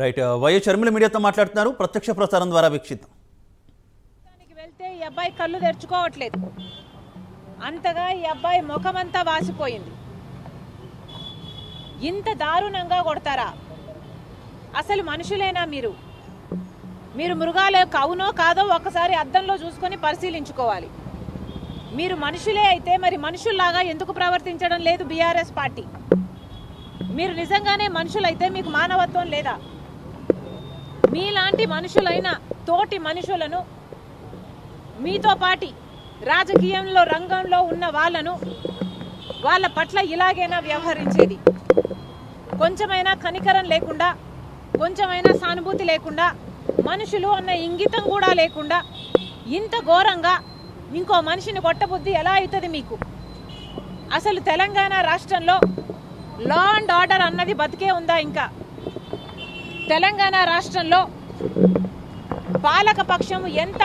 Right YS Sharmila మీడియాతో మాట్లాడుతున్నారు ప్రత్యక్ష ప్రసారం ద్వారా వీక్షిద్దాం. వెళ్తే ఈ అబ్బాయి కళ్ళు తెరుచుకోవట్లేదు, అంతగా ఈ అబ్బాయి ముఖమంతా వాసిపోయింది. ఇంత దారుణంగా కొడతారా? అసలు మనుషులేనా మీరు? మీరు మృగాలే అవునో కాదో ఒకసారి అద్దంలో చూసుకొని పరిశీలించుకోవాలి. మీరు మనుషులే అయితే మరి మనుషుల్లాగా ఎందుకు ప్రవర్తించడం లేదు బీఆర్ఎస్ పార్టీ? మీరు నిజంగానే మనుషులైతే మీకు మానవత్వం లేదా? మీలాంటి మనుషులైన తోటి మనుషులను, మీతో పాటి రాజకీయంలో రంగంలో ఉన్న వాళ్ళ పట్ల ఇలాగైనా వ్యవహరించేది? కొంచెమైనా కనికరం లేకుండా, కొంచెమైనా సానుభూతి లేకుండా, మనుషులు అన్న ఇంగితం కూడా లేకుండా ఇంత ఘోరంగా ఇంకో మనిషిని కొట్టబుద్ధి ఎలా అవుతుంది మీకు? అసలు తెలంగాణ రాష్ట్రంలో లా అండ్ ఆర్డర్ అన్నది బతికే ఉందా? ఇంకా తెలంగాణ రాష్ట్రంలో పాలక పక్షం ఎంత